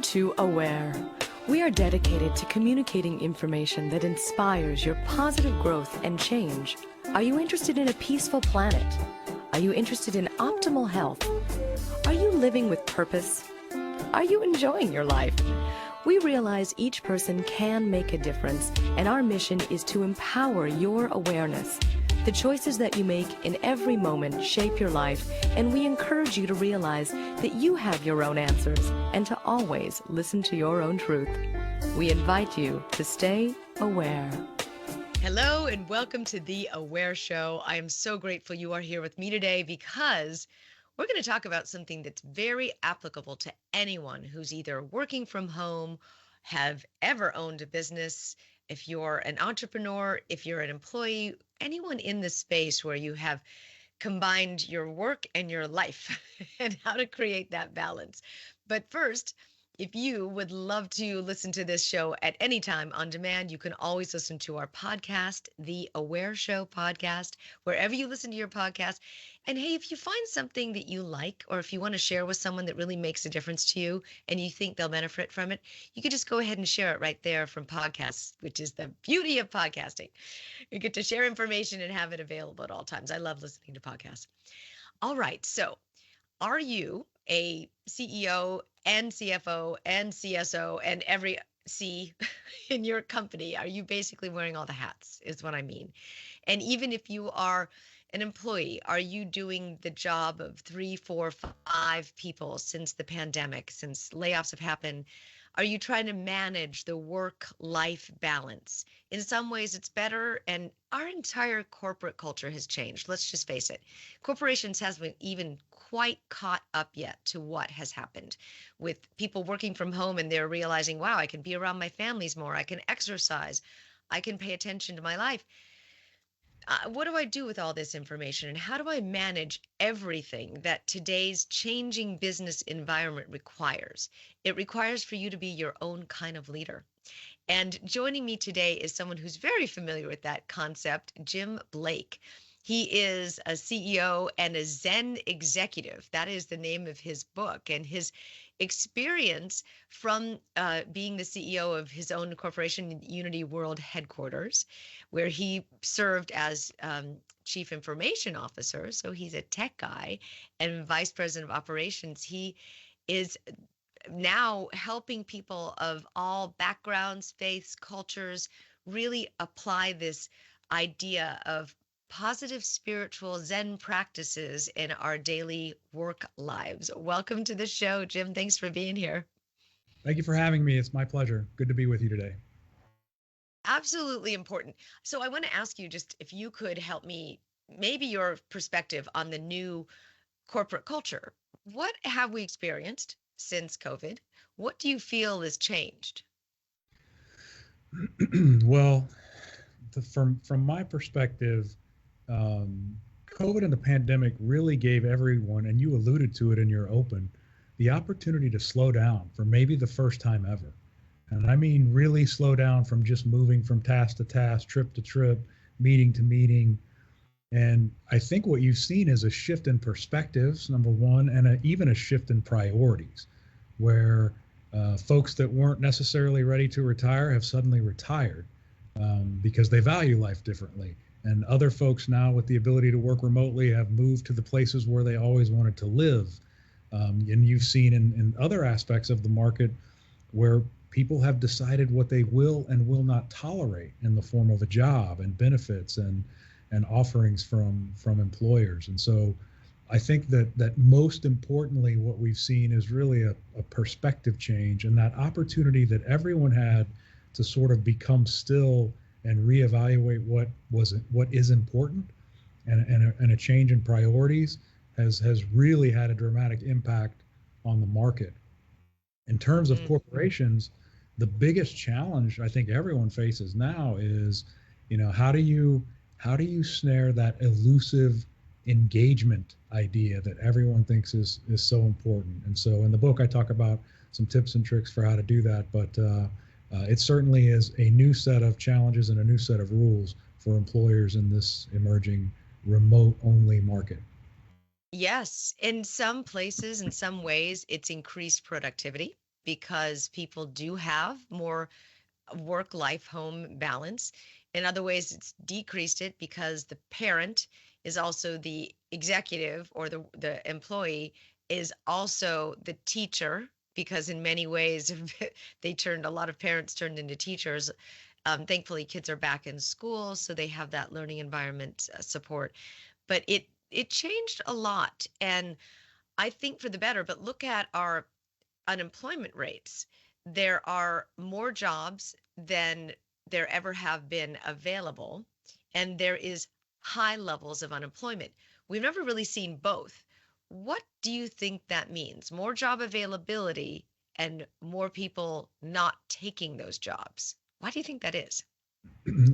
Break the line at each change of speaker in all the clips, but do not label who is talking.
to Aware. We are dedicated to communicating information that inspires your positive growth and change. Are you interested in a peaceful planet? Are you interested in optimal health? Are you living with purpose? Are you enjoying your life? We realize each person can make a difference, and our mission is to empower your awareness. The choices that you make in every moment shape your life, and we encourage you to realize that you have your own answers and to always listen to your own truth. We invite you to stay aware.
Hello and welcome to The Aware Show. I am so grateful you are here with me today because we're going to talk about something that's very applicable to anyone who's either working from home, have ever owned a business, if you're an entrepreneur, if you're an employee, anyone in the space where you have combined your work and your life and how to create that balance. But first, if you would love to listen to this show at any time on demand, you can always listen to our podcast, The Aware Show podcast, wherever you listen to your podcast. And hey, if you find something that you like, or if you want to share with someone that really makes a difference to you and you think they'll benefit from it, you could just go ahead and share it right there from podcasts, which is the beauty of podcasting. You get to share information and have it available at all times. I love listening to podcasts. All right. So are you a CEO and CFO and CSO and every C in your company? Are you basically wearing all the hats is what I mean. And even if you are an employee, are you doing the job of 3, 4, 5 people since the pandemic, since layoffs have happened? Are you trying to manage the work-life balance? In some ways, it's better, and our entire corporate culture has changed. Let's just face it. Corporations haven't even quite caught up yet to what has happened with people working from home, and they're realizing, wow, I can be around my families more. I can exercise. I can pay attention to my life. What do I do with all this information, and how do I manage everything that today's changing business environment requires? It requires for you to be your own kind of leader. And joining me today is someone who's very familiar with that concept, Jim Blake. He is a CEO and a Zen Executive. That is the name of his book. And his experience from being the CEO of his own corporation, Unity World Headquarters, where he served as Chief Information Officer. So he's a tech guy and Vice President of Operations. He is now helping people of all backgrounds, faiths, cultures really apply this idea of positive spiritual Zen practices in our daily work lives. Welcome to the show, Jim. Thanks for being here.
Thank you for having me. It's my pleasure. Good to be with you today.
Absolutely important. So I want to ask you just if you could help me, maybe your perspective on the new corporate culture. What have we experienced since COVID? What do you feel has changed?
Well, from my perspective, COVID and the pandemic really gave everyone, and you alluded to it in your open, the opportunity to slow down for maybe the first time ever. And I mean really slow down from just moving from task to task, trip to trip, meeting to meeting. And I think what you've seen is a shift in perspectives, number one, and even a shift in priorities, where folks that weren't necessarily ready to retire have suddenly retired because they value life differently. And other folks now with the ability to work remotely have moved to the places where they always wanted to live. And you've seen in other aspects of the market where people have decided what they will and will not tolerate in the form of a job and benefits and offerings from employers. And so I think that most importantly, what we've seen is really a perspective change and that opportunity that everyone had to sort of become still and reevaluate what is important, and a change in priorities has really had a dramatic impact on the market. In terms of corporations, the biggest challenge I think everyone faces now is, how do you snare that elusive engagement idea that everyone thinks is so important. And so in the book, I talk about some tips and tricks for how to do that, but it certainly is a new set of challenges and a new set of rules for employers in this emerging remote-only market.
Yes, in some places, in some ways, it's increased productivity because people do have more work-life home balance. In other ways, it's decreased it because the parent is also the executive, or the employee is also the teacher, because in many ways a lot of parents turned into teachers. Thankfully, kids are back in school, so they have that learning environment support. But it changed a lot, and I think for the better. But look at our unemployment rates. There are more jobs than there ever have been available, and there is high levels of unemployment. We've never really seen both. What do you think that means? More job availability and more people not taking those jobs. Why do you think that is?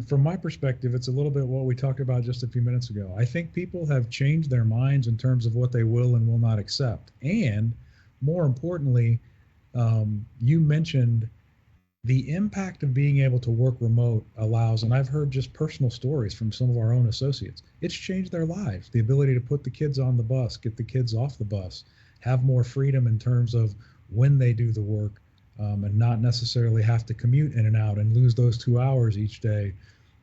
From my perspective, it's a little bit what we talked about just a few minutes ago. I think people have changed their minds in terms of what they will and will not accept. And more importantly, you mentioned the impact of being able to work remote allows, and I've heard just personal stories from some of our own associates. It's changed their lives. The ability to put the kids on the bus, get the kids off the bus, have more freedom in terms of when they do the work, and not necessarily have to commute in and out and lose those 2 hours each day.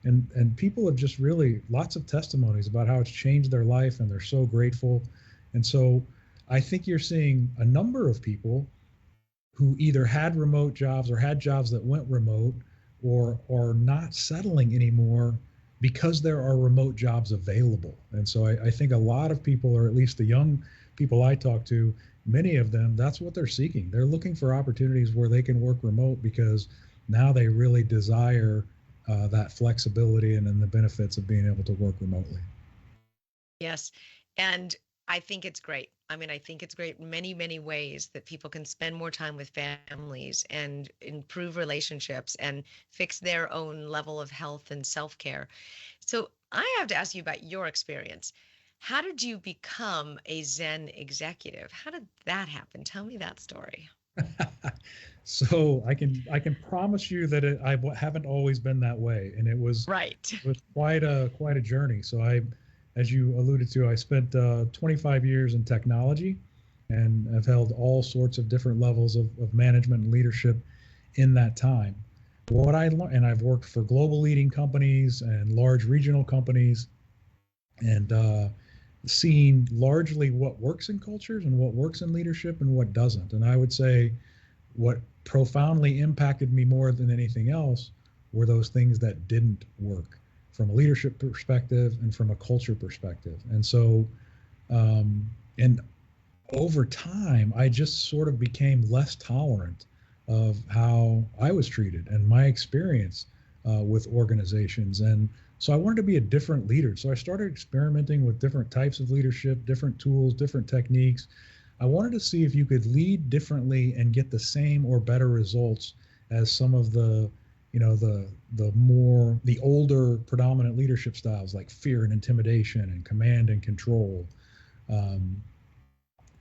And people have just really lots of testimonies about how it's changed their life, and they're so grateful. And so I think you're seeing a number of people who either had remote jobs or had jobs that went remote, or are not settling anymore because there are remote jobs available. And so I think a lot of people, or at least the young people I talk to, many of them, that's what they're seeking. They're looking for opportunities where they can work remote because now they really desire that flexibility and then the benefits of being able to work remotely.
Yes. And I think it's great. I mean, I think it's great in many, many ways that people can spend more time with families and improve relationships and fix their own level of health and self-care. So I have to ask you about your experience. How did you become a Zen executive? How did that happen? Tell me that story.
So I can promise you that haven't always been that way, and
Right.
it was quite a journey. So as you alluded to, I spent 25 years in technology, and have held all sorts of different levels of management and leadership in that time. What I learned, and I've worked for global leading companies and large regional companies, and seen largely what works in cultures and what works in leadership and what doesn't. And I would say what profoundly impacted me more than anything else were those things that didn't work from a leadership perspective and from a culture perspective. And so, and over time, I just sort of became less tolerant of how I was treated and my experience with organizations. And so I wanted to be a different leader. So I started experimenting with different types of leadership, different tools, different techniques. I wanted to see if you could lead differently and get the same or better results as some of the older predominant leadership styles like fear and intimidation and command and control. Um,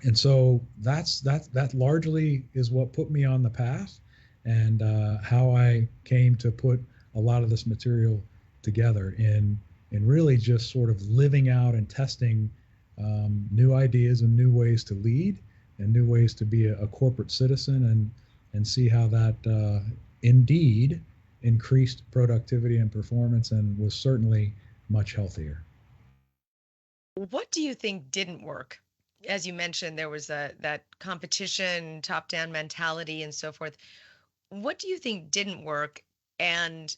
and so that largely is what put me on the path, and how I came to put a lot of this material together in really just sort of living out and testing new ideas and new ways to lead and new ways to be a corporate citizen, and see how that indeed increased productivity and performance and was certainly much healthier.
What do you think didn't work? As you mentioned, there was that competition, top-down mentality, and so forth. What do you think didn't work, and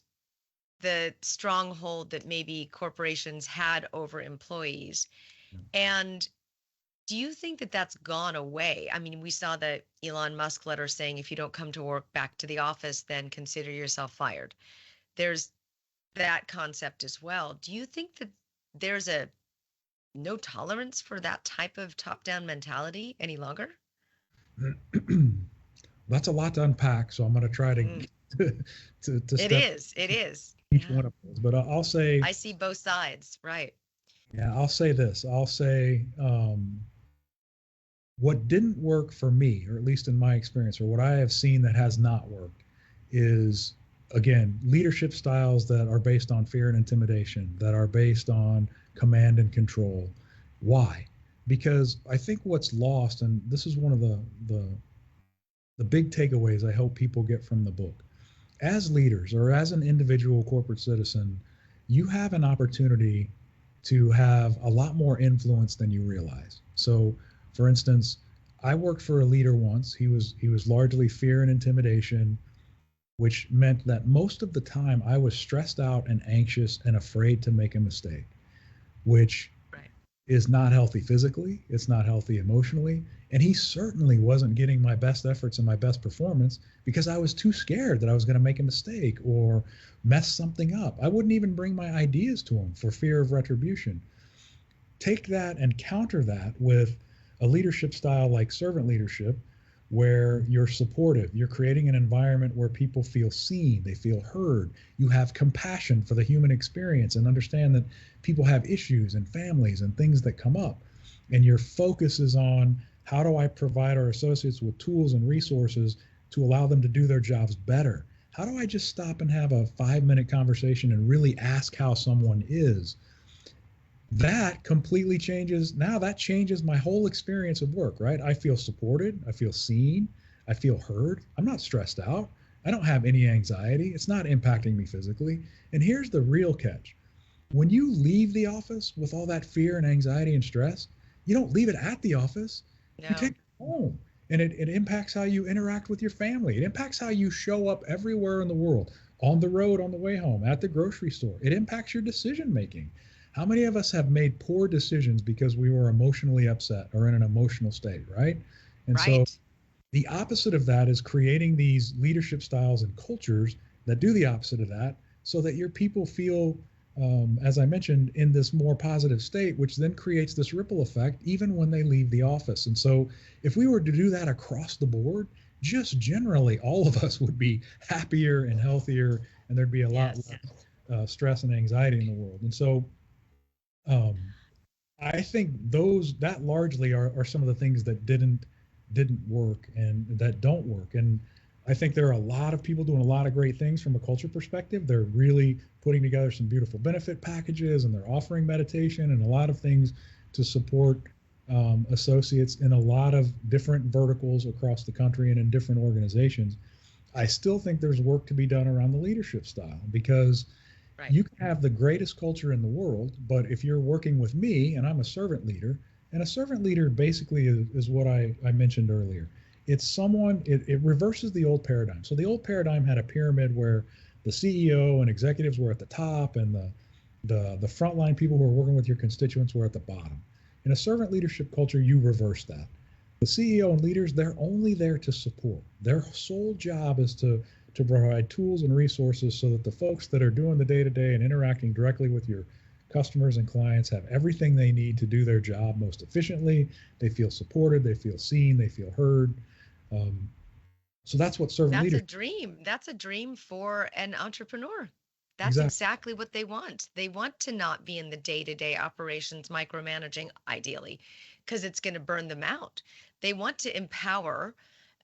the stronghold that maybe corporations had over employees? And do you think that that's gone away? I mean, we saw the Elon Musk letter saying if you don't come to work back to the office, then consider yourself fired. There's that concept as well. Do you think that there's a no tolerance for that type of top-down mentality any longer?
That's a lot to unpack, so I'm going to try to
Mm,
to
it
step
is. It is.
each
Yeah.
one of those. But I'll say,
I see both sides. Right.
yeah, I'll say this. I'll say what didn't work for me, or at least in my experience, or what I have seen that has not worked, is again leadership styles that are based on fear and intimidation, that are based on command and control. Why? Because I think what's lost, and this is one of the the big takeaways I hope people get from the book. As leaders or as an individual corporate citizen, you have an opportunity to have a lot more influence than you realize. So, for instance, I worked for a leader once. He was largely fear and intimidation, which meant that most of the time I was stressed out and anxious and afraid to make a mistake, which
Right.
is not healthy physically, it's not healthy emotionally, and he certainly wasn't getting my best efforts and my best performance because I was too scared that I was going to make a mistake or mess something up. I wouldn't even bring my ideas to him for fear of retribution. Take that and counter that with a leadership style like servant leadership, where you're supportive, you're creating an environment where people feel seen, they feel heard, you have compassion for the human experience and understand that people have issues and families and things that come up. And your focus is on how do I provide our associates with tools and resources to allow them to do their jobs better? How do I just stop and have a 5 minute conversation and really ask how someone is? That completely changes. Now that changes my whole experience of work, right? I feel supported, I feel seen, I feel heard. I'm not stressed out. I don't have any anxiety. It's not impacting me physically. And here's the real catch. When you leave the office with all that fear and anxiety and stress, you don't leave it at the office. You take
No.
it home. And it impacts how you interact with your family. It impacts how you show up everywhere in the world, on the road, on the way home, at the grocery store. It impacts your decision making. How many of us have made poor decisions because we were emotionally upset or in an emotional state, right? And so
Right.
the opposite of that is creating these leadership styles and cultures that do the opposite of that so that your people feel, as I mentioned, in this more positive state, which then creates this ripple effect even when they leave the office. And so if we were to do that across the board, just generally all of us would be happier and healthier, and there'd be a lot
Yes.
less stress and anxiety in the world. And so um, I think those that largely are some of the things that didn't work and that don't work. And I think there are a lot of people doing a lot of great things from a culture perspective. They're really putting together some beautiful benefit packages and they're offering meditation and a lot of things to support associates in a lot of different verticals across the country and in different organizations. I still think there's work to be done around the leadership style because
Right.
you can have the greatest culture in the world, but if you're working with me and I'm a servant leader, and a servant leader basically is what I mentioned earlier. It's someone, it reverses the old paradigm. So the old paradigm had a pyramid where the CEO and executives were at the top and the frontline people who are working with your constituents were at the bottom. In a servant leadership culture, you reverse that. The CEO and leaders, they're only there to support. Their sole job is to provide tools and resources so that the folks that are doing the day to day and interacting directly with your customers and clients have everything they need to do their job most efficiently. They feel supported, they feel seen, they feel heard. Um, so that's what servant
That's a
leaders
dream. That's a dream for an entrepreneur. That's
exactly.
exactly what they want. They want to not be in the day-to-day operations micromanaging, ideally, because it's going to burn them out. They want to empower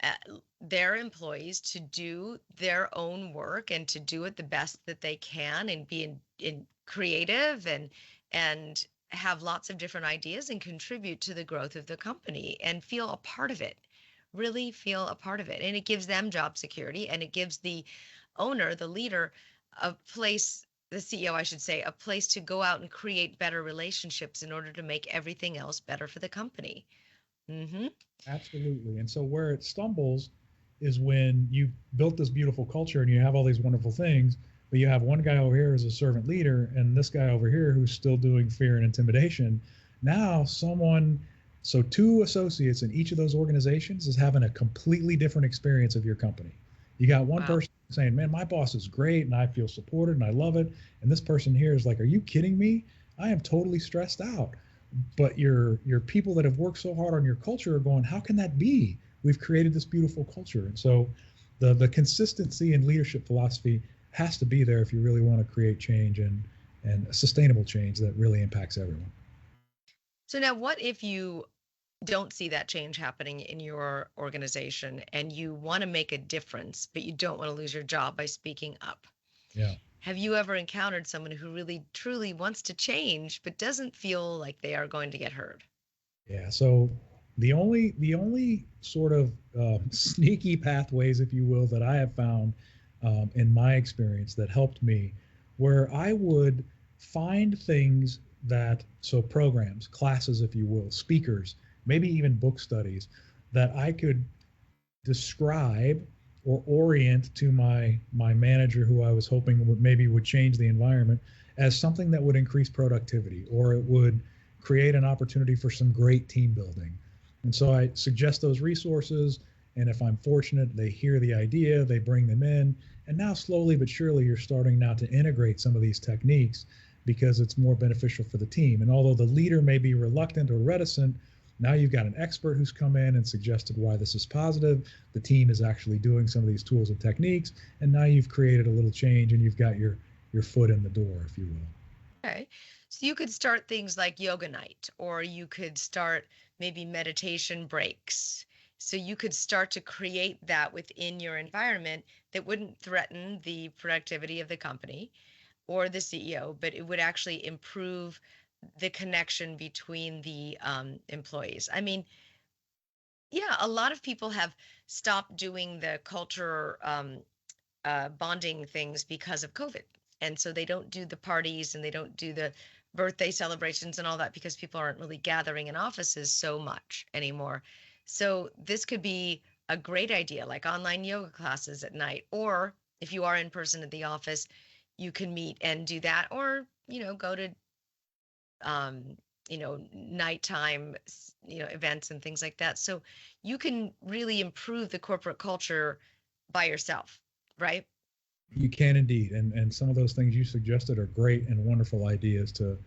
uh, their employees to do their own work and to do it the best that they can and be in creative and have lots of different ideas and contribute to the growth of the company and feel a part of it, really feel a part of it. And it gives them job security and it gives the owner, the leader, a place, the CEO, I should say, a place to go out and create better relationships in order to make everything else better for the company. Mm-hmm.
Absolutely. And so where it stumbles is when you built this beautiful culture and you have all these wonderful things, but you have one guy over here as a servant leader and this guy over here who's still doing fear and intimidation. Now, so two associates in each of those organizations is having a completely different experience of your company. You got one
Wow.
person saying, "Man, my boss is great and I feel supported and I love it." And this person here is like, "Are you kidding me? I am totally stressed out." But your people that have worked so hard on your culture are going, how can that be? We've created this beautiful culture. And so the consistency in leadership philosophy has to be there if you really want to create change and a sustainable change that really impacts everyone.
So now what if you don't see that change happening in your organization and you want to make a difference, but you don't want to lose your job by speaking up?
Yeah.
Have you ever encountered someone who really truly wants to change but doesn't feel like they are going to get heard?
Yeah. So The only sort of sneaky pathways, if you will, that I have found in my experience that helped me, where I would find things that, so programs, classes, if you will, speakers, maybe even book studies, that I could describe or orient to my manager, who I was hoping would change the environment, as something that would increase productivity, or it would create an opportunity for some great team building. And so I suggest those resources, and if I'm fortunate, they hear the idea, they bring them in, and now slowly but surely you're starting now to integrate some of these techniques because it's more beneficial for the team. And although the leader may be reluctant or reticent, now you've got an expert who's come in and suggested why this is positive. The team is actually doing some of these tools and techniques, and now you've created a little change, and you've got your foot in the door, if you will.
Okay. So you could start things like yoga night, or you could start maybe meditation breaks. So you could start to create that within your environment that wouldn't threaten the productivity of the company or the CEO, but it would actually improve the connection between the employees. I mean, yeah, a lot of people have stopped doing the culture bonding things because of COVID. And so they don't do the parties and they don't do the birthday celebrations and all that because people aren't really gathering in offices so much anymore. So this could be a great idea, like online yoga classes at night, or if you are in person at the office, you can meet and do that, or, go to, um, nighttime, events and things like that. So you can really improve the corporate culture by yourself, right?
You can indeed, and some of those things you suggested are great and wonderful ideas to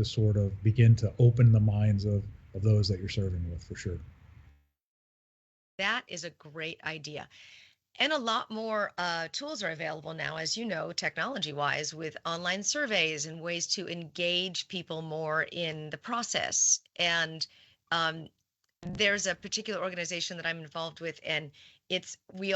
sort of begin to open the minds of those that you're serving with, for sure.
That is a great idea. And a lot more tools are available now, as you know, technology wise, with online surveys and ways to engage people more in the process. And um, there's a particular organization that I'm involved with, and we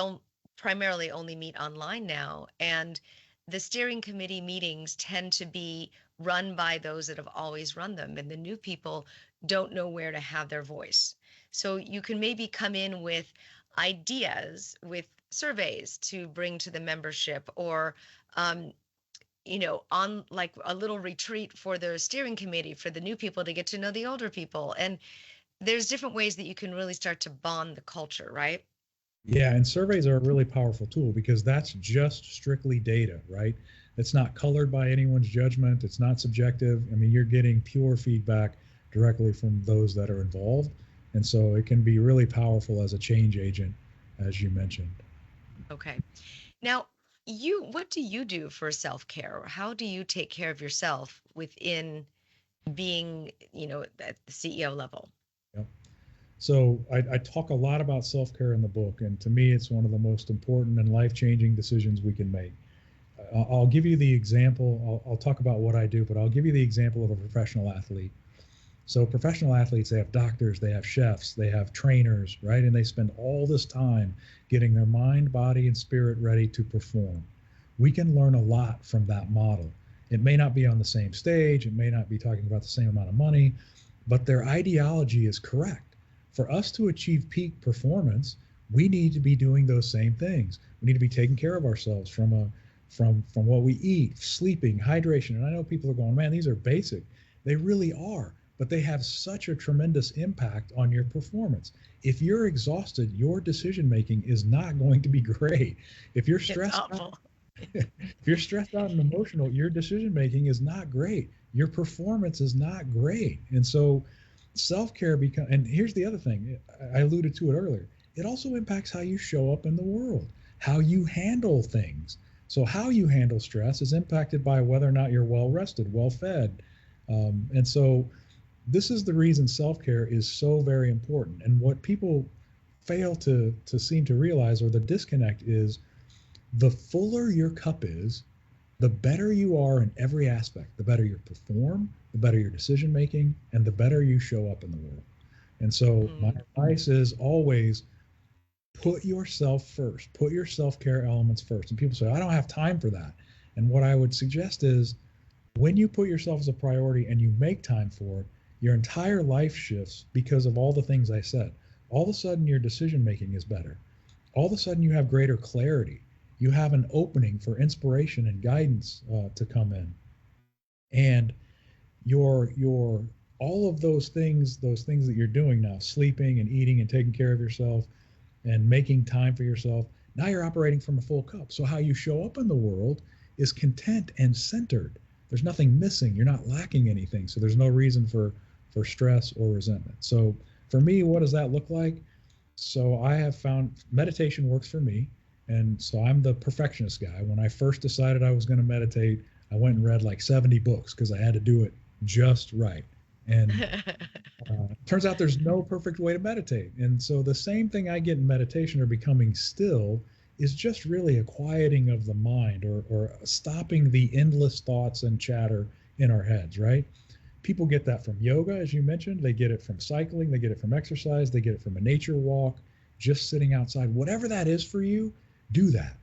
primarily only meet online now. And the steering committee meetings tend to be run by those that have always run them, and the new people don't know where to have their voice. So you can maybe come in with ideas, with surveys to bring to the membership, or um, on like a little retreat for the steering committee for the new people to get to know the older people. And there's different ways that you can really start to bond the culture, right?
Yeah, and surveys are a really powerful tool because that's just strictly data, right? It's not colored by anyone's judgment. It's not subjective. I mean, you're getting pure feedback directly from those that are involved. And so it can be really powerful as a change agent, as you mentioned.
Okay. Now, what do you do for self-care? How do you take care of yourself within being, at the CEO level?
Yep. So I talk a lot about self-care in the book, and to me, it's one of the most important and life-changing decisions we can make. I'll give you the example. I'll talk about what I do, but I'll give you the example of a professional athlete. So professional athletes, they have doctors, they have chefs, they have trainers, right? And they spend all this time getting their mind, body, and spirit ready to perform. We can learn a lot from that model. It may not be on the same stage, it may not be talking about the same amount of money, but their ideology is correct. For us to achieve peak performance, we need to be doing those same things. We need to be taking care of ourselves from what we eat, sleeping, hydration. And I know people are going, man, these are basic. They really are, but they have such a tremendous impact on your performance. If you're exhausted, your decision making is not going to be great. If you're
It's
stressed out,
awful.
if you're stressed out and emotional, your decision making is not great. Your performance is not great. And so self-care become, and here's the other thing, I alluded to it earlier. It also impacts how you show up in the world, how you handle things. So how you handle stress is impacted by whether or not you're well rested, well fed. And so this is the reason self-care is so very important. And what people fail to seem to realize, or the disconnect, is the fuller your cup is, the better you are in every aspect. The better you perform, the better your decision making, and the better you show up in the world. And so my
Mm,
advice is always put yourself first, put your self-care elements first. And people say, I don't have time for that. And what I would suggest is when you put yourself as a priority and you make time for it, Your entire life shifts because of all the things I said. All of a sudden, your decision making is better. All of a sudden, you have greater clarity. You have an opening for inspiration and guidance to come in. And your all of those things that you're doing now, sleeping and eating and taking care of yourself and making time for yourself, now you're operating from a full cup. So how you show up in the world is content and centered. There's nothing missing. You're not lacking anything. So there's no reason for stress or resentment. So for me, what does that look like? So I have found meditation works for me. And so I'm the perfectionist guy. When I first decided I was going to meditate, I went and read like 70 books because I had to do it just right. And turns out there's no perfect way to meditate. And so the same thing I get in meditation or becoming still is just really a quieting of the mind, or stopping the endless thoughts and chatter in our heads, right? People get that from yoga, as you mentioned. They get it from cycling. They get it from exercise. They get it from a nature walk, just sitting outside. Whatever that is for you, do that.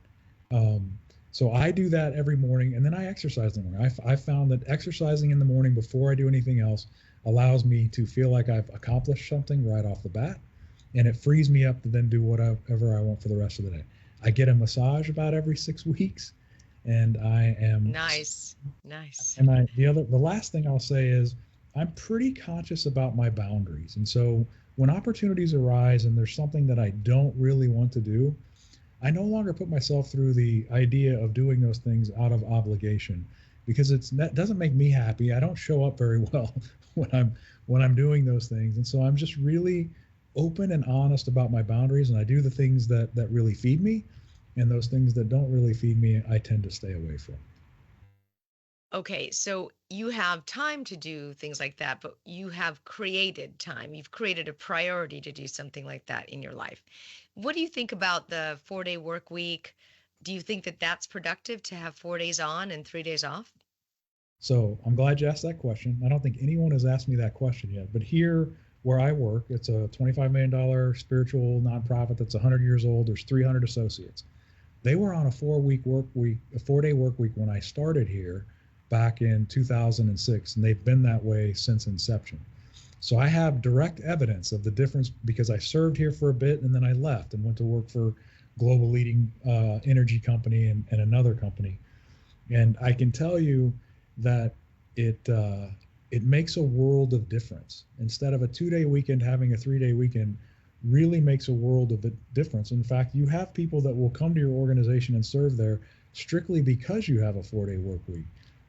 Um, so I do that every morning, and then I exercise in the morning. I found that exercising in the morning before I do anything else allows me to feel like I've accomplished something right off the bat, and it frees me up to then do whatever I want for the rest of the day. I get a massage about every 6 weeks, and I am
Nice. Nice.
and the last thing I'll say is I'm pretty conscious about my boundaries. And so when opportunities arise and there's something that I don't really want to do, I no longer put myself through the idea of doing those things out of obligation, because that doesn't make me happy. I don't show up very well when I'm doing those things. And so I'm just really open and honest about my boundaries, and I do the things that really feed me, and those things that don't really feed me I tend to stay away from.
Okay, so you have time to do things like that, but you have created time. You've created a priority to do something like that in your life. What do you think about the 4-day work week? Do you think that that's productive to have 4 days on and 3 days off?
So I'm glad you asked that question. I don't think anyone has asked me that question yet. But here where I work, it's a $25 million spiritual nonprofit that's 100 years old. There's 300 associates. They were on a 4-week work week, a 4-day work week when I started here back in 2006, and they've been that way since inception. So I have direct evidence of the difference because I served here for a bit and then I left and went to work for global leading energy company and another company. And I can tell you that it makes a world of difference. Instead of a 2-day weekend, having a 3-day weekend really makes a world of a difference. In fact, you have people that will come to your organization and serve there strictly because you have a 4-day work week.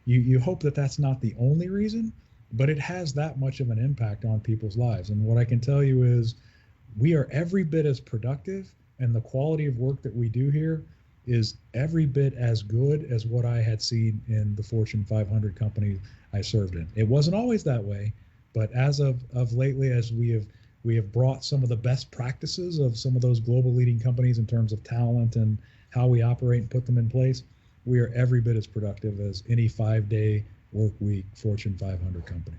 You hope that that's not the only reason, but it has that much of an impact on people's lives. And what I can tell you is we are every bit as productive, and the quality of work that we do here is every bit as good as what I had seen in the Fortune 500 companies I served in. It wasn't always that way, but as of lately, as we have brought some of the best practices of some of those global leading companies in terms of talent and how we operate and put them in place, we are every bit as productive as any 5-day work week Fortune 500 company.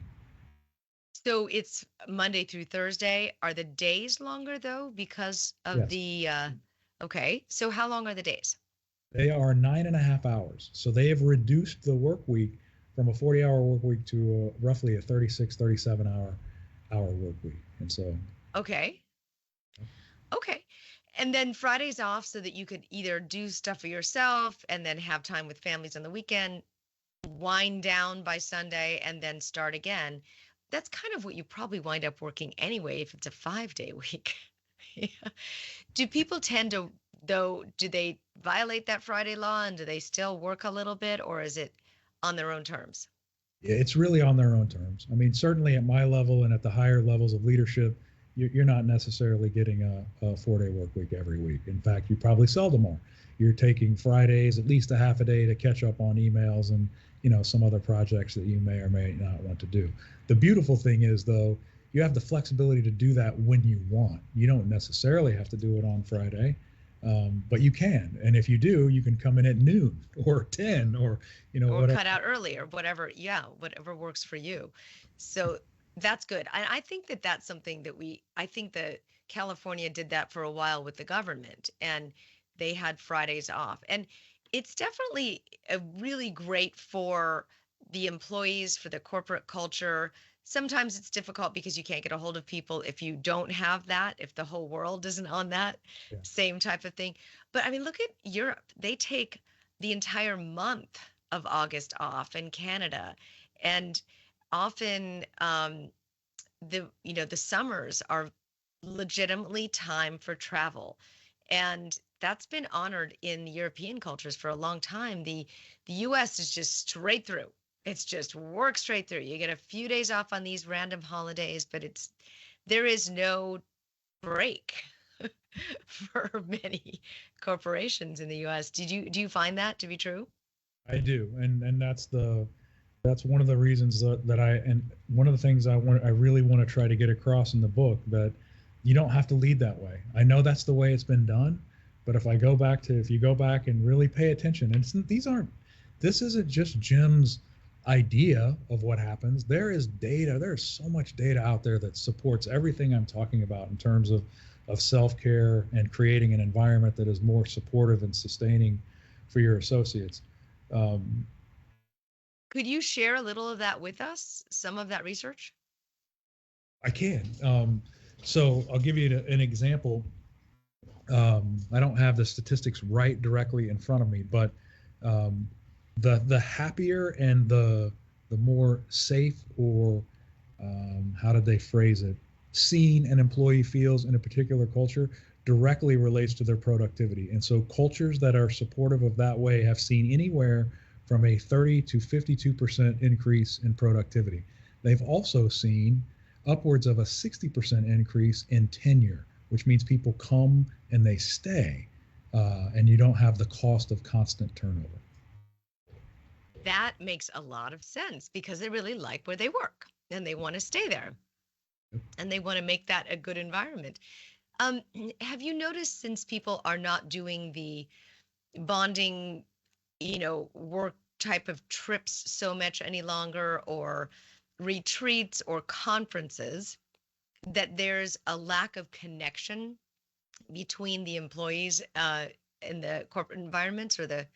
So it's Monday through Thursday. Are the days longer though because of
Yes.
the okay. So how long are the days?
They are 9.5 hours. So they have reduced the work week from a 40-hour work week to roughly a 36, 37 hour work week. And so,
Okay. Okay. And then Fridays off so that you could either do stuff for yourself and then have time with families on the weekend, wind down by Sunday, and then start again. That's kind of what you probably wind up working anyway if it's a 5-day week. Yeah. Do people tend to, though, do they violate that Friday law and do they still work a little bit, or is it on their own terms?
it's really on their own terms. I mean, certainly at my level and at the higher levels of leadership, you're not necessarily getting a 4-day work week every week. In fact, you probably seldom are. You're taking Fridays, at least a half a day to catch up on emails and some other projects that you may or may not want to do. The beautiful thing is, though, you have the flexibility to do that when you want. You don't necessarily have to do it on Friday, but you can. And if you do, you can come in at noon or 10 or
Or
whatever.
cut out early or whatever, yeah, whatever works for you. So that's good. I think that that's something that I think that California did that for a while with the government, and they had Fridays off. And it's definitely a really great for the employees, for the corporate culture sometimes it's difficult because you can't get a hold of people if you don't have that, if the whole world isn't on that
Yeah.
same type of thing. But I mean, look at Europe. They take the entire month of August off, in Canada. And often the summers are legitimately time for travel. And that's been honored in European cultures for a long time. The US is just straight through. It's just work straight through. You get a few days off on these random holidays, but there is no break for many corporations in the US. Do you find that to be true?
I do, and that's one of the reasons that and one of the things I really want to try to get across in the book, that you don't have to lead that way. I know that's the way it's been done, but if you go back and really pay attention, and this isn't just Jim's idea of what happens. There's so much data out there that supports everything I'm talking about in terms of self-care and creating an environment that is more supportive and sustaining for your associates. um,
Could you share a little of that with us? Some of that research?
I can. So I'll give you an example. I don't have the statistics right directly in front of me, but um, the happier and the more safe, or how did they phrase it? Seen an employee feels in a particular culture directly relates to their productivity. And so cultures that are supportive of that way have seen anywhere from a 30 to 52% increase in productivity. They've also seen upwards of a 60% increase in tenure, which means people come and they stay, and you don't have the cost of constant turnover.
That makes a lot of sense because they really like where they work and they want to stay there and they want to make that a good environment. Um, have you noticed, since people are not doing the bonding, work type of trips so much any longer, or retreats or conferences, that there's a lack of connection between the employees in the corporate environments, or the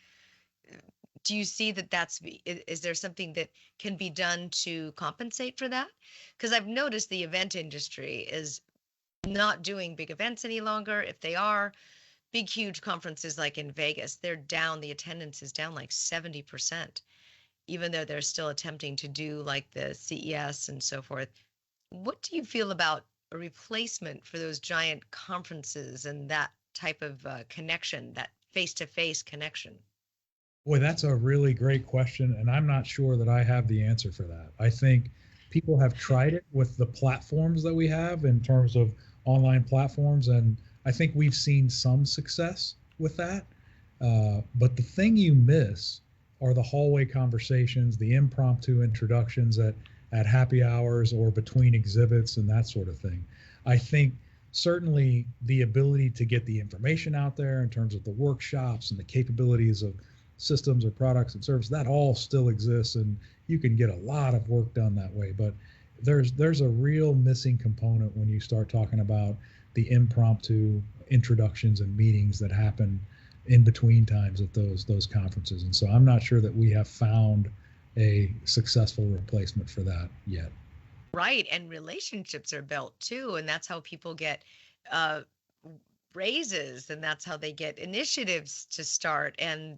do you see that is there something that can be done to compensate for that? Because I've noticed the event industry is not doing big events any longer. If they are big, huge conferences like in Vegas, the attendance is down like 70%, even though they're still attempting to do like the CES and so forth. What do you feel about a replacement for those giant conferences and that type of connection, that face-to-face connection?
Boy, that's a really great question, and I'm not sure that I have the answer for that. I think people have tried it with the platforms that we have in terms of online platforms, and I think we've seen some success with that. But the thing you miss are the hallway conversations, the impromptu introductions at happy hours or between exhibits and that sort of thing. I think certainly the ability to get the information out there in terms of the workshops and the capabilities of systems or products and services, that all still exists, and you can get a lot of work done that way. But there's a real missing component when you start talking about the impromptu introductions and meetings that happen in between times at those conferences. And so I'm not sure that we have found a successful replacement for that yet.
Right, and relationships are built too, and that's how people get uh, raises, and that's how they get initiatives to start and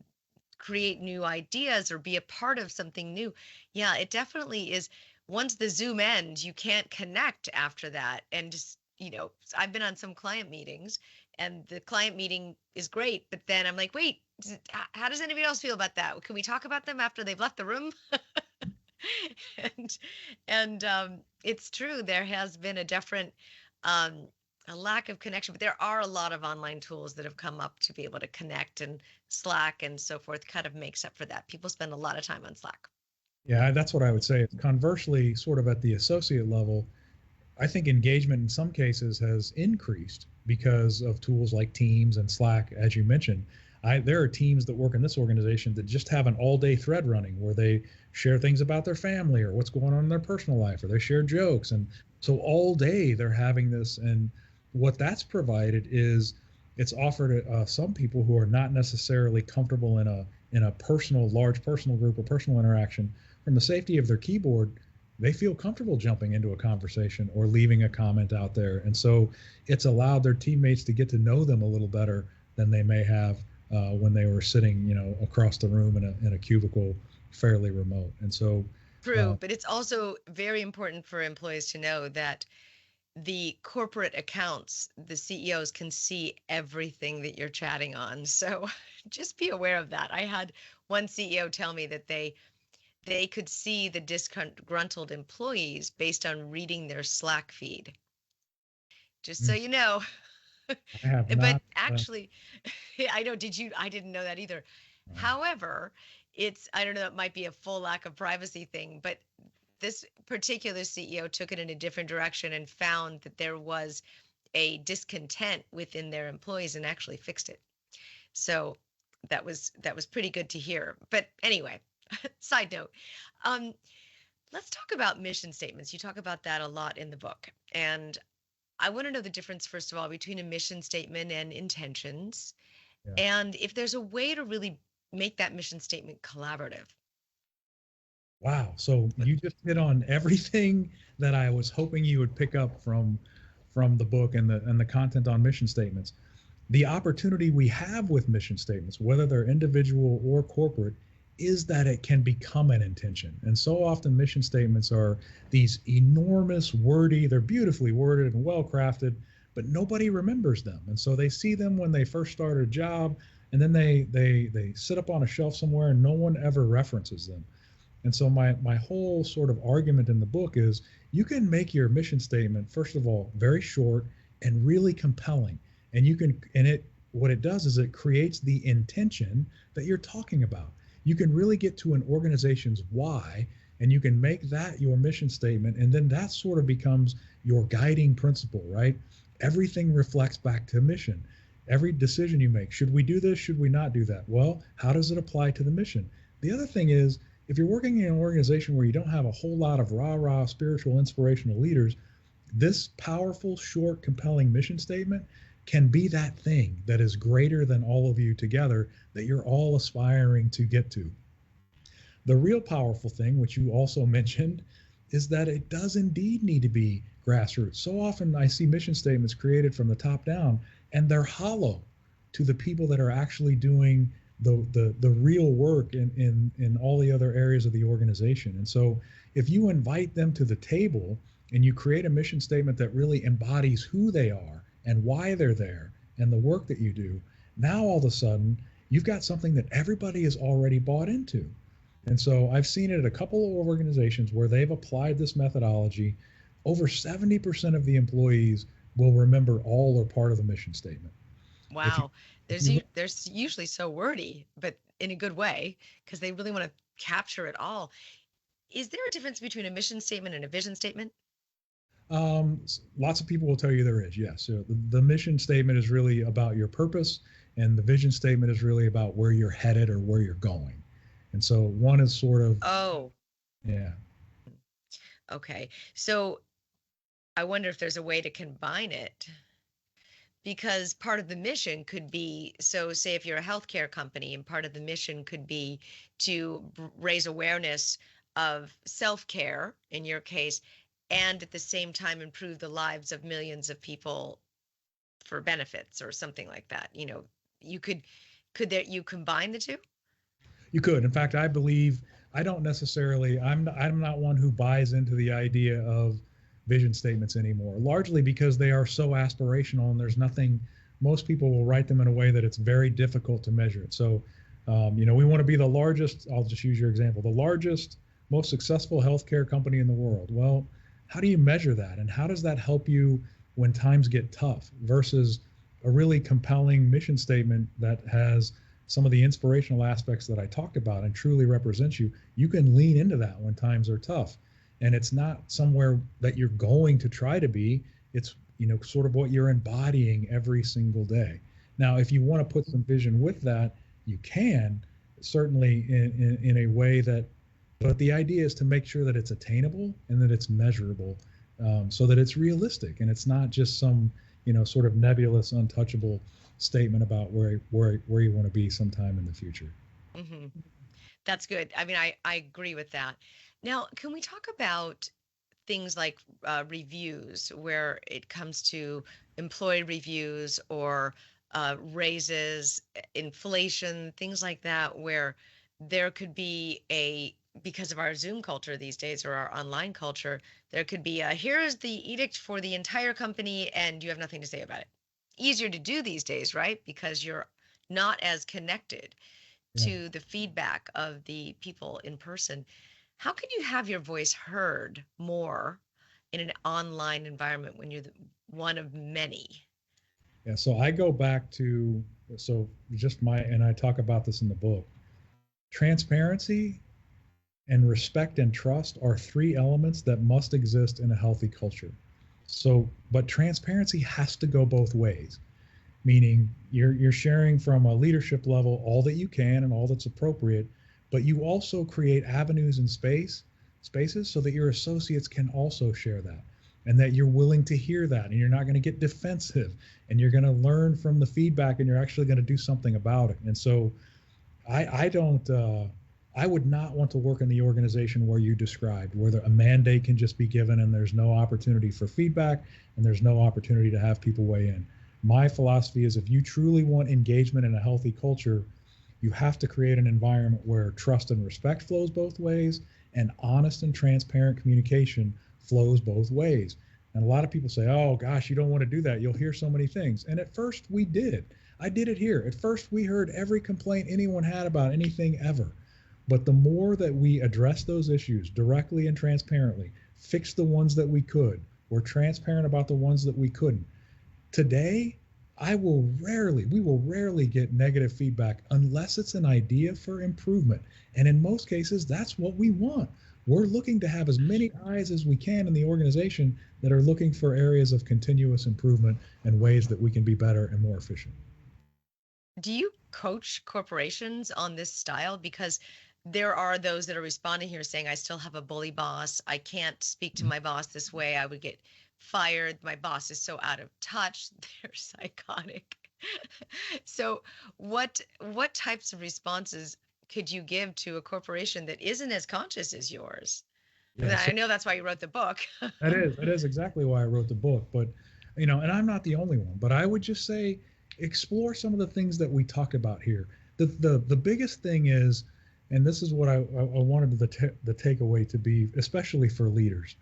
create new ideas or be a part of something new. Yeah, it definitely is. Once the Zoom ends, you can't connect after that. And just, I've been on some client meetings and the client meeting is great, but then I'm like, wait, how does anybody else feel about that? Can we talk about them after they've left the room? and it's true, there has been um, a lack of connection, but there are a lot of online tools that have come up to be able to connect, and Slack and so forth kind of makes up for that. People spend a lot of time on Slack.
Yeah, that's what I would say. Conversely, sort of at the associate level, I think engagement in some cases has increased because of tools like Teams and Slack, as you mentioned. There are teams that work in this organization that just have an all-day thread running where they share things about their family or what's going on in their personal life, or they share jokes. And so all day they're having this. And what that's provided is it's offered some people who are not necessarily comfortable in a large personal group or personal interaction, from the safety of their keyboard, they feel comfortable jumping into a conversation or leaving a comment out there. And so it's allowed their teammates to get to know them a little better than they may have when they were sitting, across the room in a cubicle, fairly remote. And so,
True,
uh,
but it's also very important for employees to know that the corporate accounts, the CEOs can see everything that you're chatting on. So just be aware of that. I had one CEO tell me that they could see the disgruntled employees based on reading their Slack feed. Just so
mm,
you know.
I have
But
not.
actually, I know, did you? I didn't know that either.
Uh,
However, I don't know, it might be a full lack of privacy thing, but this particular CEO took it in a different direction and found that there was a discontent within their employees and actually fixed it. So that was pretty good to hear. But anyway, side note, um, let's talk about mission statements. You talk about that a lot in the book, and I want to know the difference, first of all, between a mission statement and intentions,
yeah.
and if there's a way to really make that mission statement collaborative.
Wow. So you just hit on everything that I was hoping you would pick up from the book and the content on mission statements. The opportunity we have with mission statements, whether they're individual or corporate, is that it can become an intention. And so often mission statements are these enormous, wordy, they're beautifully worded and well crafted, but nobody remembers them. And so they see them when they first start a job, and then they sit up on a shelf somewhere and no one ever references them. And so my whole sort of argument in the book is you can make your mission statement, first of all, very short and really compelling. And you can, and it, what it does is it creates the intention that you're talking about. You can really get to an organization's why, and you can make that your mission statement. And then that sort of becomes your guiding principle, right? Everything reflects back to mission. Every decision you make, should we do this? Should we not do that? Well, how does it apply to the mission? The other thing is, if you're working in an organization where you don't have a whole lot of rah-rah spiritual inspirational leaders, this powerful, short, compelling mission statement can be that thing that is greater than all of you together that you're all aspiring to get to. The real powerful thing, which you also mentioned, is that it does indeed need to be grassroots. So often I see mission statements created from the top down, and they're hollow to the people that are actually doing the real work in all the other areas of the organization. And so if you invite them to the table and you create a mission statement that really embodies who they are and why they're there and the work that you do, now all of a sudden you've got something that everybody is already bought into. And so I've seen it at a couple of organizations where they've applied this methodology. Over 70% of the employees will remember all or part of the mission statement. If you
Wow.
if
There's
you
there's usually so wordy, but in a good way, because they really want to capture it all. Is there a difference between a mission statement and a vision statement?
Lots of people will tell you there is, yes. So the mission statement is really about your purpose, and the vision statement is really about where you're headed or where you're going. And so one is sort of,
Oh,
yeah,
okay. So I wonder if there's a way to combine it, because part of the mission could be, so say if you're a healthcare company and part of the mission could be to raise awareness of self-care in your case, and at the same time improve the lives of millions of people for benefits or something like that. You could there you combine the two?
you could. In fact, I believe I don't necessarily. I'm not one who buys into the idea of vision statements anymore. Largely because they are so aspirational, and there's nothing. Most people will write them in a way that it's very difficult to measure it. So, we want to be the largest. I'll just use your example. The largest, most successful healthcare company in the world. Well, how do you measure that, and how does that help you when times get tough? Versus a really compelling mission statement that has some of the inspirational aspects that I talked about and truly represents you, you can lean into that when times are tough. And it's not somewhere that you're going to try to be. It's, sort of what you're embodying every single day. Now, if you want to put some vision with that, you can, certainly in a way that, but the idea is to make sure that it's attainable and that it's measurable, so that it's realistic and it's not just some, sort of nebulous, untouchable statement about where you want to be sometime in the future.
Hmm. That's good. I mean, I agree with that. Now, can we talk about things like reviews, where it comes to employee reviews or raises, inflation, things like that, where there could be because of our Zoom culture these days or our online culture, there could be here is the edict for the entire company and you have nothing to say about it. Easier to do these days, right? Because you're not as connected
Yeah.
to the feedback of the people in person. How can you have your voice heard more in an online environment when you're one of many?
Yeah. So I go back to, so just my, and I talk about this in the book. Transparency and respect and trust are three elements that must exist in a healthy culture. So, but transparency has to go both ways, meaning you're sharing from a leadership level all that you can and all that's appropriate, but you also create avenues and spaces so that your associates can also share that, and that you're willing to hear that, and you're not going to get defensive, and you're going to learn from the feedback, and you're actually going to do something about it. And so I don't I would not want to work in the organization where you described, where a mandate can just be given and there's no opportunity for feedback and there's no opportunity to have people weigh in. My philosophy is if you truly want engagement in a healthy culture, you have to create an environment where trust and respect flows both ways and honest and transparent communication flows both ways. And a lot of people say, oh gosh, you don't want to do that. You'll hear so many things. And at first we did. I did it here. At first we heard every complaint anyone had about anything ever. But the more that we address those issues directly and transparently, fix the ones that we could, were transparent about the ones that we couldn't, today we will rarely get negative feedback unless it's an idea for improvement. And in most cases, that's what we want. We're looking to have as many eyes as we can in the organization that are looking for areas of continuous improvement and ways that we can be better and more efficient.
Do you coach corporations on this style? Because there are those that are responding here saying, I still have a bully boss. I can't speak to my boss this way. I would get fired. My boss is so out of touch. They're psychotic. So what types of responses could you give to a corporation that isn't as conscious as yours? I mean,
Yeah, so
I know that's why you wrote the book.
that is exactly why I wrote the book. But and I'm not the only one. But I would just say explore some of the things that we talk about here. The biggest thing is, and this is what I wanted the takeaway to be, especially for leaders.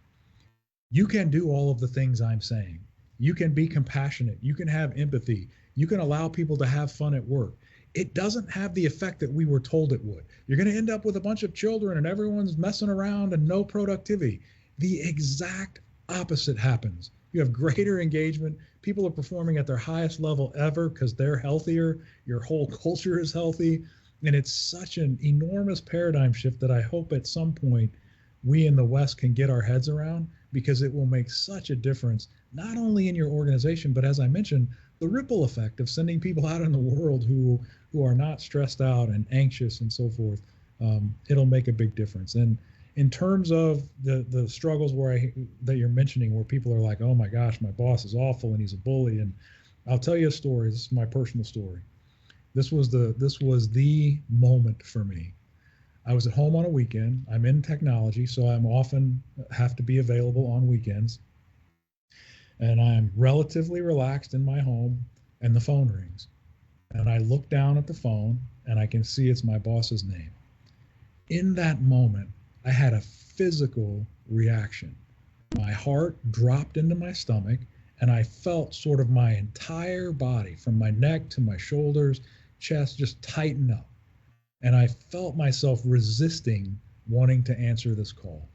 You can do all of the things I'm saying. You can be compassionate. You can have empathy. You can allow people to have fun at work. It doesn't have the effect that we were told it would. You're going to end up with a bunch of children and everyone's messing around and no productivity. The exact opposite happens. You have greater engagement. People are performing at their highest level ever because they're healthier. Your whole culture is healthy. And it's such an enormous paradigm shift that I hope at some point we in the West can get our heads around, because it will make such a difference, not only in your organization, but as I mentioned, the ripple effect of sending people out in the world who are not stressed out and anxious and so forth. It'll make a big difference. And in terms of the struggles that you're mentioning, where people are like, oh my gosh, my boss is awful and he's a bully, and I'll tell you a story. This is my personal story. This was the moment for me. I was at home on a weekend. I'm in technology, so I'm often have to be available on weekends. And I'm relatively relaxed in my home, and the phone rings. And I look down at the phone and I can see it's my boss's name. In that moment, I had a physical reaction. My heart dropped into my stomach, and I felt sort of my entire body, from my neck to my shoulders, chest, just tighten up. And I felt myself resisting wanting to answer this call.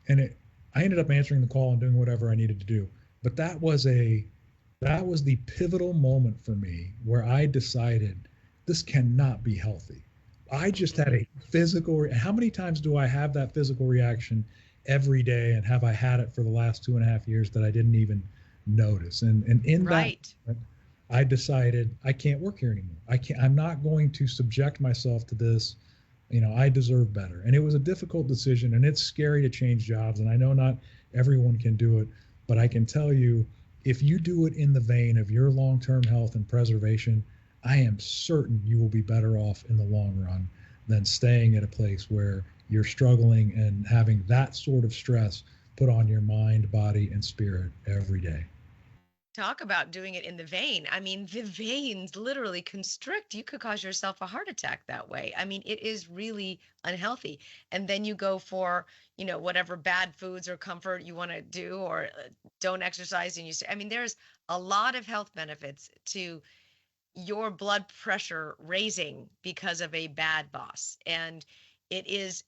And I ended up answering the call and doing whatever I needed to do. But that was the pivotal moment for me where I decided this cannot be healthy. I just had a physical. How many times do I have that physical reaction every day? And have I had it for the last 2.5 years that I didn't even notice? And in that
Right.
moment, I decided I can't work here anymore. I'm not going to subject myself to this. I deserve better. And it was a difficult decision, and it's scary to change jobs. And I know not everyone can do it, but I can tell you, if you do it in the vein of your long term health and preservation, I am certain you will be better off in the long run than staying at a place where you're struggling and having that sort of stress put on your mind, body, and spirit every day.
Talk about doing it in the vein. I mean, the veins literally constrict. You could cause yourself a heart attack that way. I mean, it is really unhealthy. And then you go for, whatever bad foods or comfort you want to do, or don't exercise and I mean, there's a lot of health benefits to your blood pressure raising because of a bad boss. And it is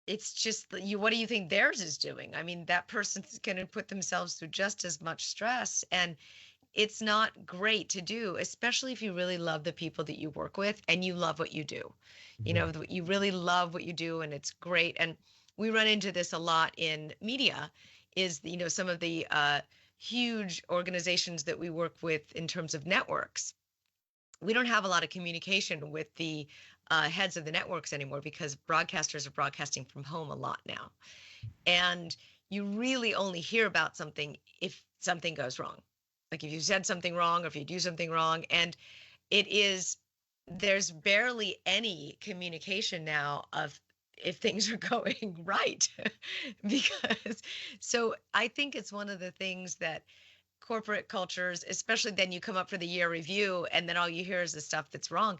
it's just what do you think theirs is doing? I mean, that person's going to put themselves through just as much stress, and it's not great to do, especially if you really love the people that you work with and you love what you do.
Right.
You really love what you do, and it's great. And we run into this a lot in media, is some of the huge organizations that we work with in terms of networks. We don't have a lot of communication with the heads of the networks anymore, because broadcasters are broadcasting from home a lot now. And you really only hear about something if something goes wrong. Like if you said something wrong, or if you do something wrong. And there's barely any communication now of if things are going right. Because so I think it's one of the things that corporate cultures, especially, then you come up for the year review and then all you hear is the stuff that's wrong.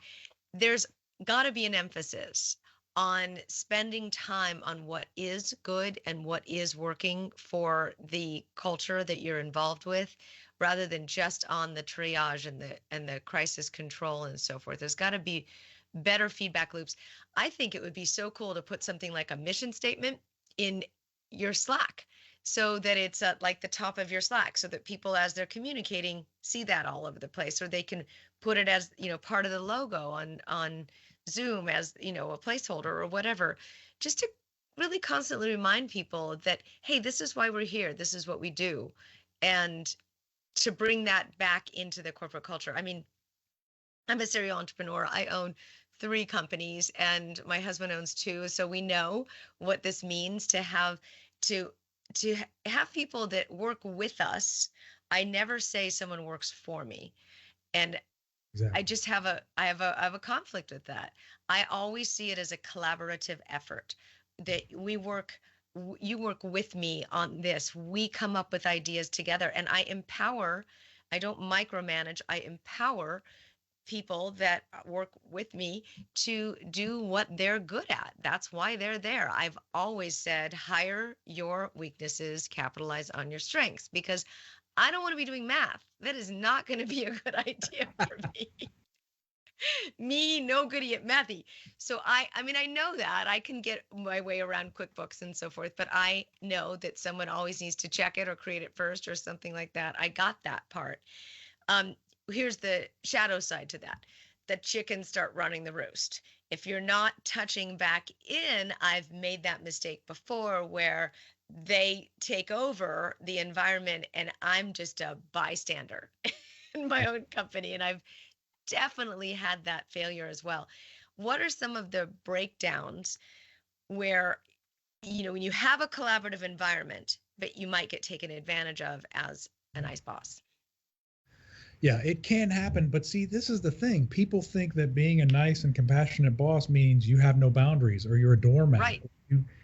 There's got to be an emphasis on spending time on what is good and what is working for the culture that you're involved with, rather than just on the triage and the crisis control and so forth. There's got to be better feedback loops. I think it would be so cool to put something like a mission statement in your Slack, so that it's at like the top of your Slack, so that people, as they're communicating, see that all over the place, or they can put it as, part of the logo on Zoom, as, a placeholder or whatever, just to really constantly remind people that, hey, this is why we're here. This is what we do. And to bring that back into the corporate culture. I mean, I'm a serial entrepreneur. I own 3 companies and my husband owns 2. So we know what this means to to have people that work with us. I never say someone works for me. And I
Exactly.
just I have a conflict with that. I always see it as a collaborative effort, that you work with me on this. We come up with ideas together, and I empower. I don't micromanage. I empower people that work with me to do what they're good at. That's why they're there. I've always said, hire your weaknesses, capitalize on your strengths, because I don't want to be doing math. That is not going to be a good idea for me. Me, no goody at mathy. So I mean, I know that I can get my way around QuickBooks and so forth, but I know that someone always needs to check it or create it first or something like that. I got that part. Um, Here's the shadow side to that. The chickens start running the roost. If you're not touching back in, I've made that mistake before, where they take over the environment and I'm just a bystander in my own company. And I've definitely had that failure as well. What are some of the breakdowns where, when you have a collaborative environment, but you might get taken advantage of as a nice boss?
Yeah, it can happen. But see, this is the thing. People think that being a nice and compassionate boss means you have no boundaries or you're a doormat.
Right.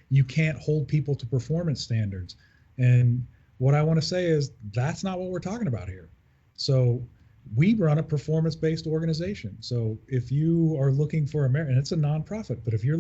You can't hold people to performance standards. And what I want to say is that's not what we're talking about here. So we run a performance-based organization. So if you are looking for a merit, and it's a nonprofit, but if you're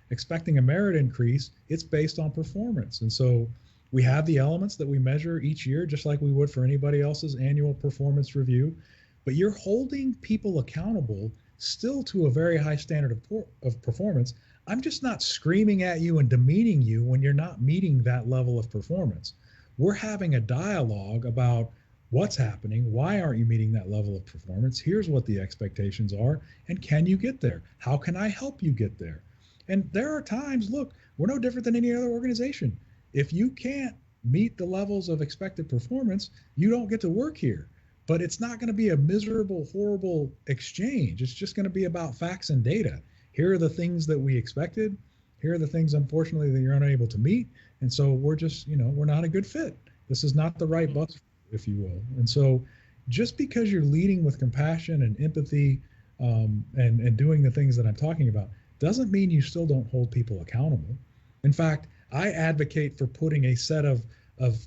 expecting a merit increase, it's based on performance. And so we have the elements that we measure each year, just like we would for anybody else's annual performance review. But you're holding people accountable still to a very high standard of performance. I'm just not screaming at you and demeaning you when you're not meeting that level of performance. We're having a dialogue about what's happening, why aren't you meeting that level of performance, here's what the expectations are, and can you get there? How can I help you get there? And there are times, look, we're no different than any other organization. If you can't meet the levels of expected performance, you don't get to work here. But it's not going to be a miserable, horrible exchange. It's just going to be about facts and data. Here are the things that we expected. Here are the things, unfortunately, that you're unable to meet. And so we're just, we're not a good fit. This is not the right bus, if you will. And so just because you're leading with compassion and empathy, and doing the things that I'm talking about, doesn't mean you still don't hold people accountable. In fact, I advocate for putting a set of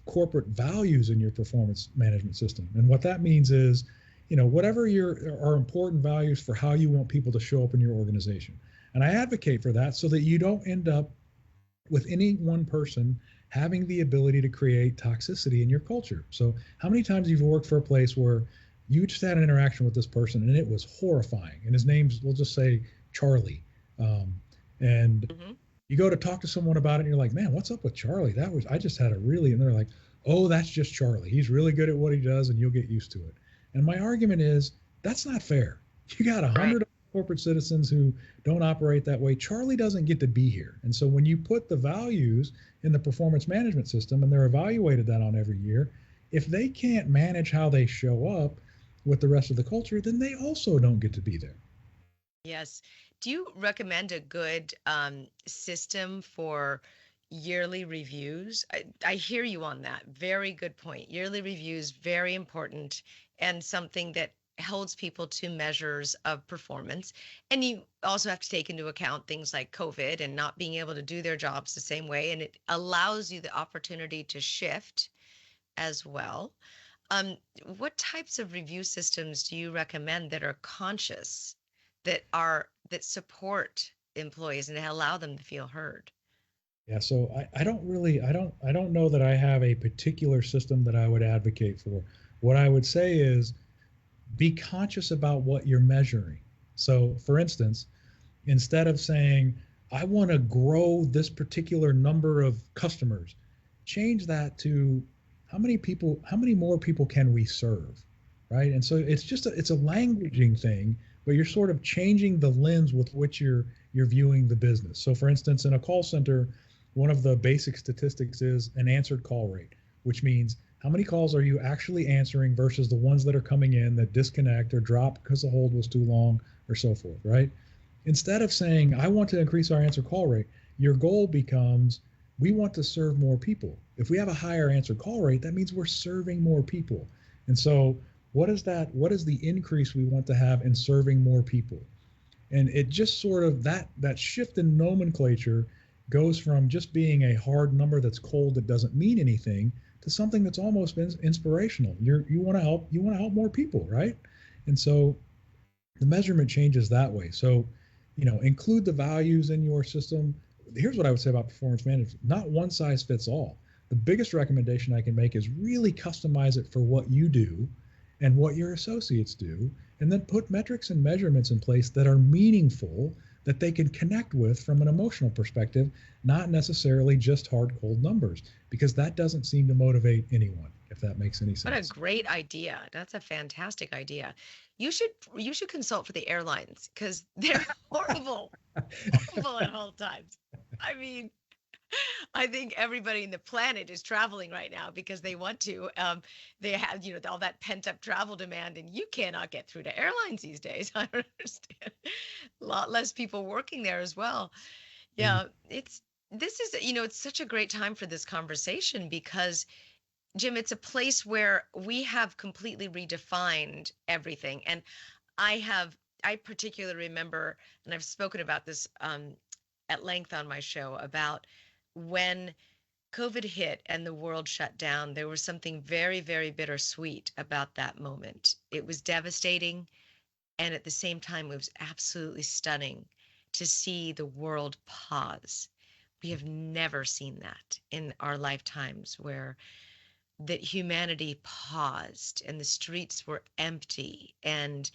corporate values in your performance management system. And what that means is, whatever your are important values for how you want people to show up in your organization. And I advocate for that so that you don't end up with any one person having the ability to create toxicity in your culture. So, how many times you've worked for a place where you just had an interaction with this person and it was horrifying, and his name's, we'll just say Charlie, um, and
Hmm.
you go to talk to someone about it and you're like, man, what's up with Charlie? That was, I just had a really, and they're like, oh, that's just Charlie. He's really good at what he does and you'll get used to it. And my argument is that's not fair. You got a
Right.
hundred corporate citizens who don't operate that way. Charlie doesn't get to be here. And so when you put the values in the performance management system and they're evaluated that on every year, if they can't manage how they show up with the rest of the culture, then they also don't get to be there.
Yes. Do you recommend a good system for yearly reviews? I hear you on that. Very good point. Yearly reviews, very important, and something that holds people to measures of performance. And you also have to take into account things like COVID and not being able to do their jobs the same way. And it allows you the opportunity to shift as well. Um, what types of review systems do you recommend that are conscious, that support employees and allow them to feel heard?
Yeah, so I don't really I don't know that I have a particular system that I would advocate for. What I would say is be conscious about what you're measuring. So for instance, instead of saying, I want to grow this particular number of customers, change that to how many more people can we serve? Right. And so it's a languaging thing, but you're sort of changing the lens with which you're viewing the business. So for instance, in a call center, one of the basic statistics is an answered call rate, which means how many calls are you actually answering versus the ones that are coming in that disconnect or drop because the hold was too long or so forth, right? Instead of saying, I want to increase our answer call rate, your goal becomes, we want to serve more people. If we have a higher answer call rate, that means we're serving more people. And so, what is that? What is the increase we want to have in serving more people? And it just sort of that shift in nomenclature goes from just being a hard number that's cold that doesn't mean anything to something that's almost inspirational. You want to help more people, right? And so the measurement changes that way. So, include the values in your system. Here's what I would say about performance management: not one size fits all. The biggest recommendation I can make is really customize it for what you do and what your associates do, and then put metrics and measurements in place that are meaningful, that they can connect with from an emotional perspective, not necessarily just hard, cold numbers, because that doesn't seem to motivate anyone, if that makes any
What a
sense.
great idea. That's a fantastic idea. You should consult for the airlines because they're horrible, horrible at all times. I mean, I think everybody in the planet is traveling right now because they want to. They have, all that pent up travel demand, and you cannot get through to airlines these days. I don't understand. A lot less people working there as well.
Agreed.
Yeah, it's such a great time for this conversation because Jim, it's a place where we have completely redefined everything. And I particularly remember, and I've spoken about this at length on my show about when COVID hit and the world shut down, there was something very, very bittersweet about that moment. It was devastating. And at the same time, it was absolutely stunning to see the world pause. We have never seen that in our lifetimes where that humanity paused and the streets were empty and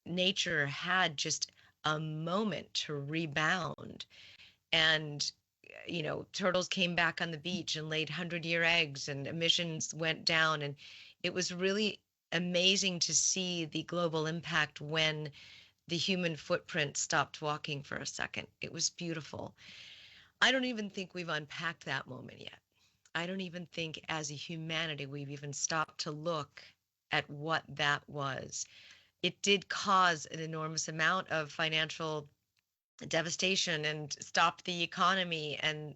nature had just a moment to rebound and turtles came back on the beach and laid 100-year eggs and emissions went down and it was really amazing to see the global impact when the human footprint stopped walking for a second. It was beautiful. I don't even think we've unpacked that moment yet. I don't even think as a humanity we've even stopped to look at what that was. It did cause an enormous amount of financial devastation and stopped the economy. And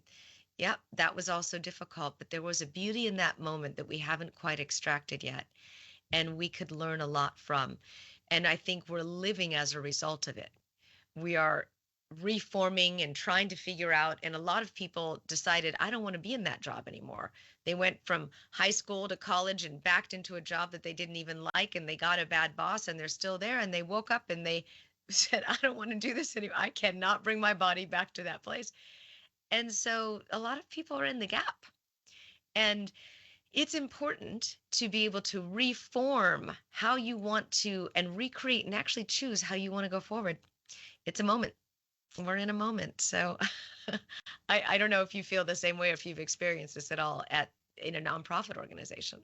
yeah, that was also difficult. But there was a beauty in that moment that we haven't quite extracted yet. And we could learn a lot from. And I think we're living as a result of it. We are reforming and trying to figure out. And a lot of people decided, I don't want to be in that job anymore. They went from high school to college and backed into a job that they didn't even like, and they got a bad boss and they're still there. And they woke up and they said, I don't want to do this anymore. I cannot bring my body back to that place. And so a lot of people are in the gap. And it's important to be able to reform how you want to and recreate and actually choose how you want to go forward. It's a moment. We're in a moment. So I don't know if you feel the same way, if you've experienced this at all in a nonprofit organization.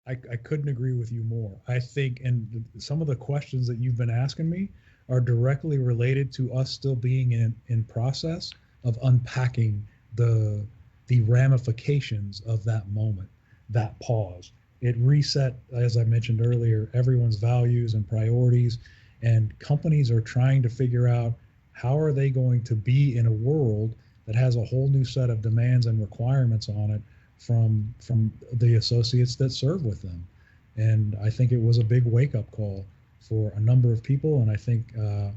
I couldn't agree with you more. I think, and some of the questions that you've been asking me are directly related to us still being in process of unpacking the ramifications of that moment, that pause. It reset, as I mentioned earlier, everyone's values and priorities, and companies are trying to figure out how are they going to be in a world that has a whole new set of demands and requirements on it from the associates that serve with them. And I think it was a big wake up call for a number of people. And I think a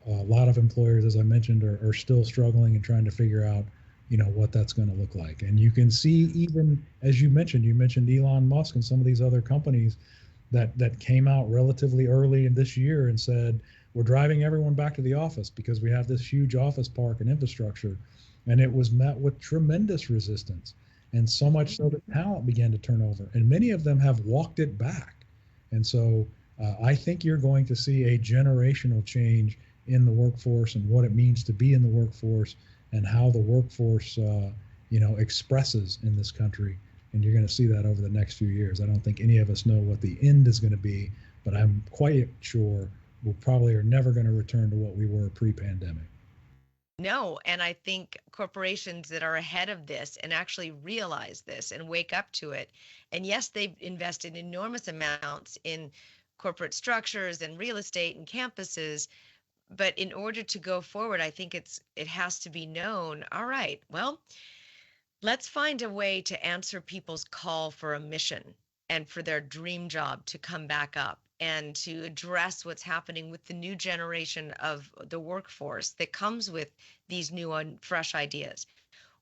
lot of employers, as I mentioned, are still struggling and trying to figure out, what that's going to look like. And you can see, even as you mentioned Elon Musk and some of these other companies that came out relatively early in this year and said, we're driving everyone back to the office because we have this huge office park and infrastructure. And it was met with tremendous resistance. And so much so that talent began to turn over. And many of them have walked it back. And so I think you're going to see a generational change in the workforce and what it means to be in the workforce and how the workforce, expresses in this country. And you're going to see that over the next few years. I don't think any of us know what the end is going to be, but I'm quite sure we probably are never going to return to what we were pre-pandemic.
No, and I think corporations that are ahead of this and actually realize this and wake up to it. And yes, they've invested enormous amounts in corporate structures and real estate and campuses, but in order to go forward, I think it has to be known, all right, well, let's find a way to answer people's call for a mission and for their dream job to come back up and to address what's happening with the new generation of the workforce that comes with these new and fresh ideas.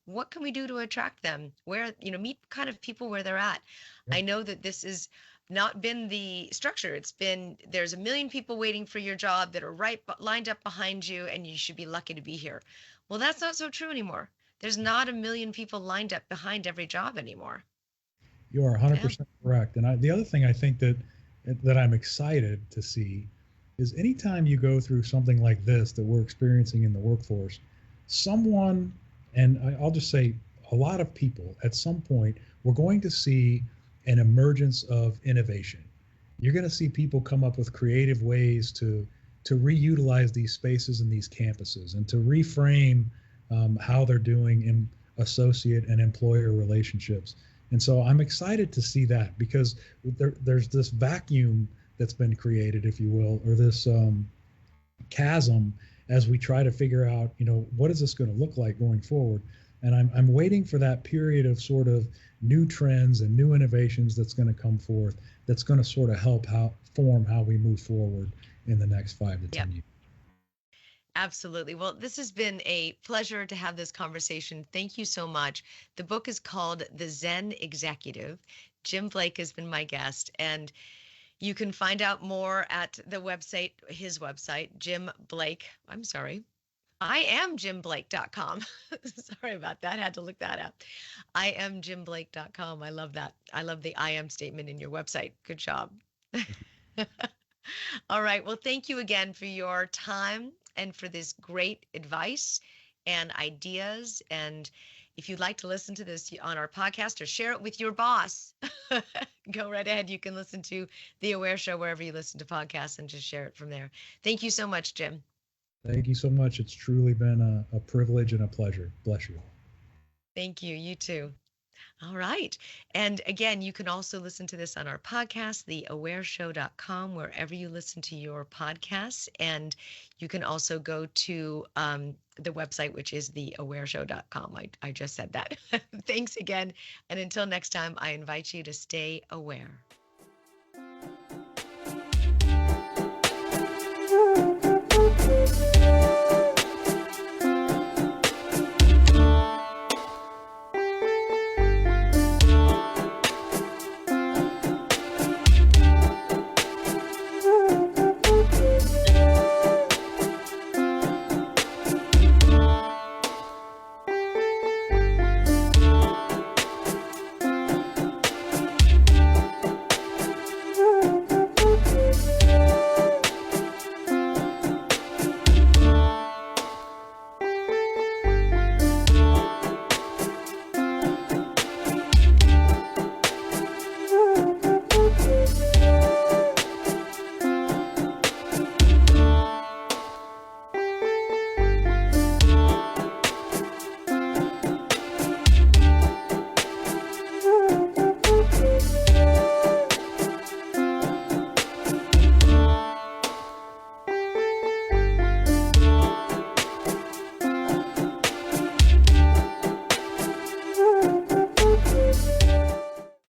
What can we do to attract them? Where, meet kind of people where they're at.
Yep.
I know that this has not been the structure. It's been there's a million people waiting for your job that are lined up behind you, and you should be lucky to be here. Well, that's not so true anymore. There's not a million people lined up behind every job anymore.
You are
Yeah.
100% correct. And the other thing I think that I'm excited to see is anytime you go through something like this that we're experiencing in the workforce, someone, and I'll just say a lot of people at some point, we're going to see an emergence of innovation. You're going to see people come up with creative ways to reutilize these spaces and these campuses and to reframe how they're doing in associate and employer relationships. And so I'm excited to see that because there's this vacuum that's been created, if you will, or this chasm as we try to figure out, what is this going to look like going forward? And I'm waiting for that period of sort of new trends and new innovations that's going to come forth, that's going to sort of help form how we move forward in the next 5 to 10
Yep.
years.
Absolutely. Well, this has been a pleasure to have this conversation. Thank you so much. The book is called The Zen Executive. Jim Blake has been my guest, and you can find out more at his website, Jim Blake. I'm sorry. I am jimblake.com. Sorry about that. Had to look that up. I am jimblake.com. I love that. I love the I am statement in your website. Good job. All right. Well, thank you again for your time and for this great advice and ideas. And if you'd like to listen to this on our podcast or share it with your boss, go right ahead. You can listen to The Aware Show wherever you listen to podcasts and just share it from there. Thank you so much, Jim.
Thank you so much. It's truly been a privilege and a pleasure. Bless you.
Thank you. You too. All right. And again, you can also listen to this on our podcast, theawareshow.com, wherever you listen to your podcasts. And you can also go to the website, which is theawareshow.com. I just said that. Thanks again. And until next time, I invite you to stay aware.